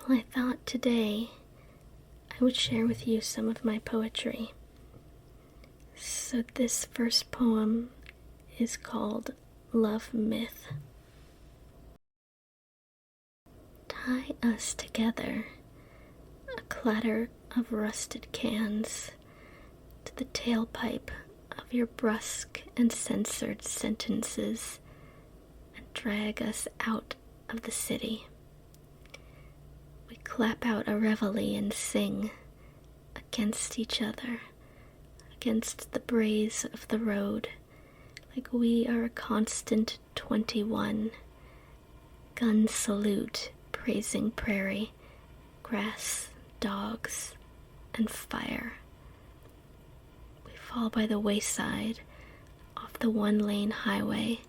Well, I thought today I would share with you some of my poetry. So this first poem is called Love Myth. Tie us together, a clatter of rusted cans, to the tailpipe of your brusque and censored sentences, and drag us out of the city. We clap out a reveille and sing against each other, against the braes of the road, like we are a constant 21. Gun salute, praising prairie, grass, dogs, and fire. We fall by the wayside, off the one-lane highway,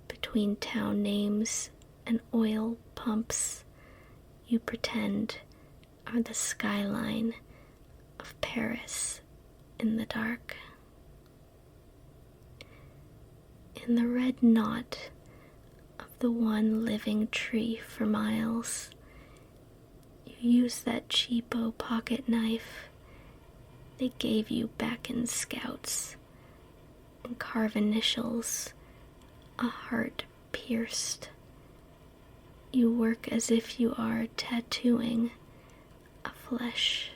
between town names and oil pumps. You pretend are the skyline of Paris in the dark. In the red knot of the one living tree for miles, you use that cheapo pocket knife they gave you back in Scouts, and carve initials, a heart pierced. You work as if you are tattooing a flesh,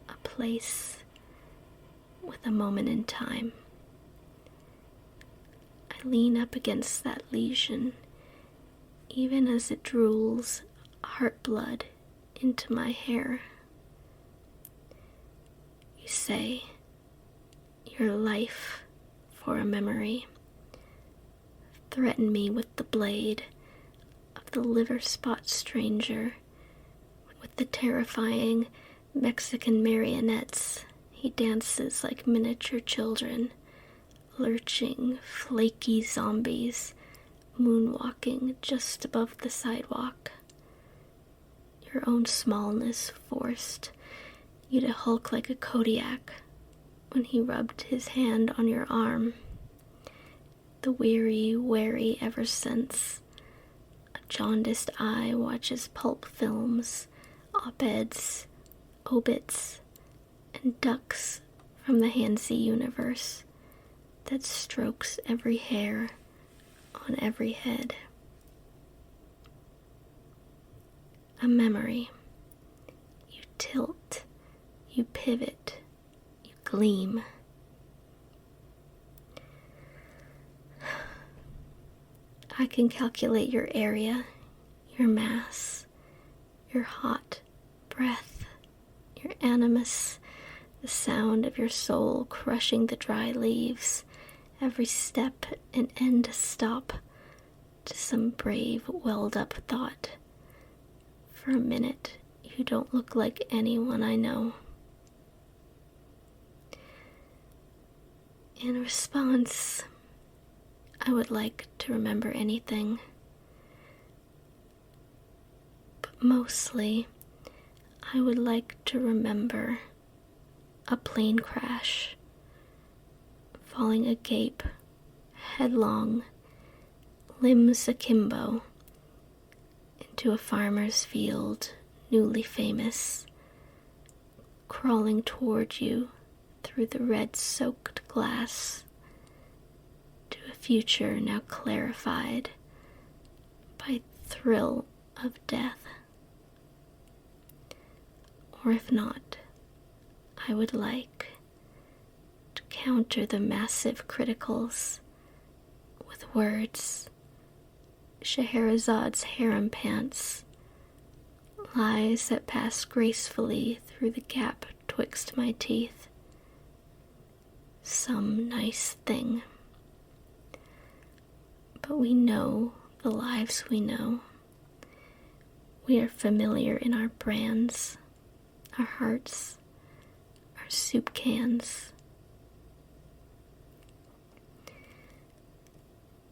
a place, with a moment in time. I lean up against that lesion, even as it drools heart blood into my hair. You say, your life for a memory. Threaten me with the blade of the liver spot stranger, with the terrifying Mexican marionettes. He dances like miniature children, lurching, flaky zombies, moonwalking just above the sidewalk. Your own smallness forced you to hulk like a Kodiak when he rubbed his hand on your arm. The weary, wary ever since. A jaundiced eye watches pulp films, op-eds, obits, and ducks from the handsy universe that strokes every hair on every head. A memory. You tilt, you pivot, you gleam. I can calculate your area, your mass, your hot breath, your animus, the sound of your soul crushing the dry leaves, every step and end stop to some brave, welled-up thought. For a minute, you don't look like anyone I know. In response, I would like to remember anything, but mostly I would like to remember a plane crash, falling agape, headlong, limbs akimbo, into a farmer's field, newly famous, crawling toward you through the red-soaked glass, to a future now clarified by thrill of death. Or if not, I would like to counter the massive criticals with words, Scheherazad's harem pants, lies that pass gracefully through the gap twixt my teeth. Some nice thing. But we know the lives we know. We are familiar in our brands, our hearts, our soup cans.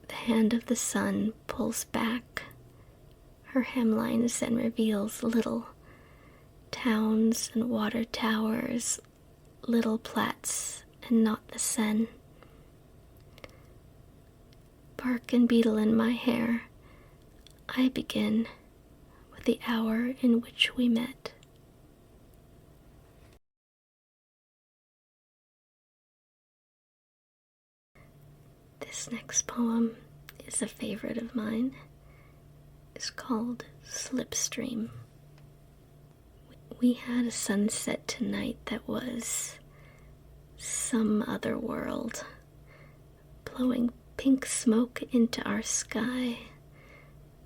The hand of the sun pulls back her hemlines and reveals little towns and water towers, little plats and not the Seine. Bark and beetle in my hair, I begin with the hour in which we met. This next poem is a favorite of mine. It's called Slipstream. We had a sunset tonight that was some other world, blowing pink smoke into our sky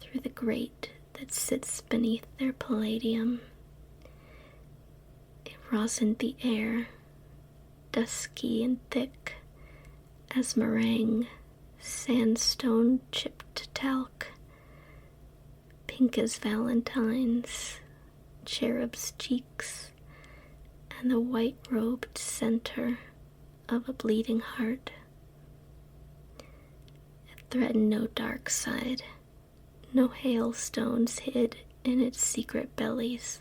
through the grate that sits beneath their palladium. It rosined the air, dusky and thick as meringue, sandstone chipped to talc, pink as Valentine's, cherub's cheeks, and the white-robed center of a bleeding heart. It threatened no dark side, no hailstones hid in its secret bellies,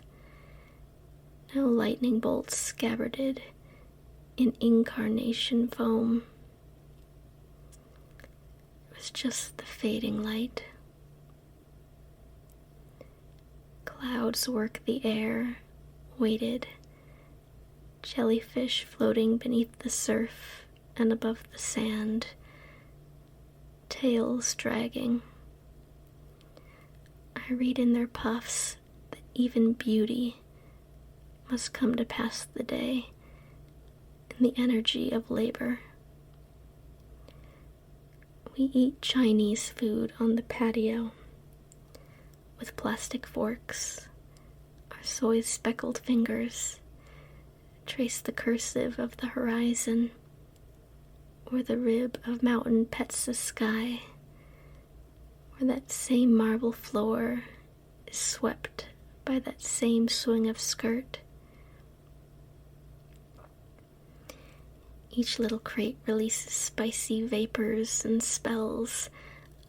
no lightning bolts scabbarded in incarnation foam. It was just the fading light. Clouds work the air, weighted, jellyfish floating beneath the surf and above the sand, tails dragging. I read in their puffs that even beauty must come to pass the day in the energy of labor. We eat Chinese food on the patio with plastic forks. Our soy-speckled fingers trace the cursive of the horizon, or the rib of mountain pets the sky, or that same marble floor is swept by that same swing of skirt. Each little crate releases spicy vapors and spells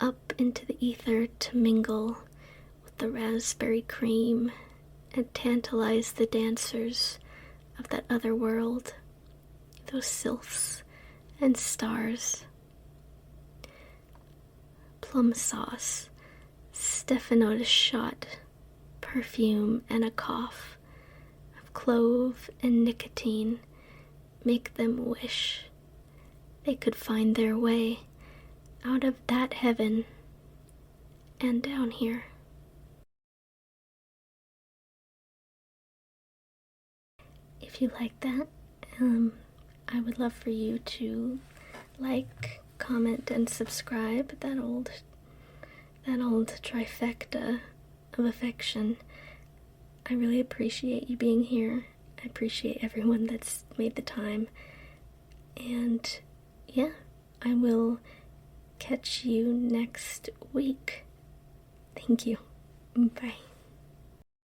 up into the ether to mingle with the raspberry cream and tantalize the dancers of that other world, those sylphs and stars. Plum sauce, stephanotis shot, perfume and a cough of clove and nicotine make them wish they could find their way out of that heaven and down here. If you like that, I would love for you to like, comment, and subscribe. That old trifecta of affection. I really appreciate you being here. I appreciate everyone that's made the time. And yeah, I will catch you next week. Thank you. Bye.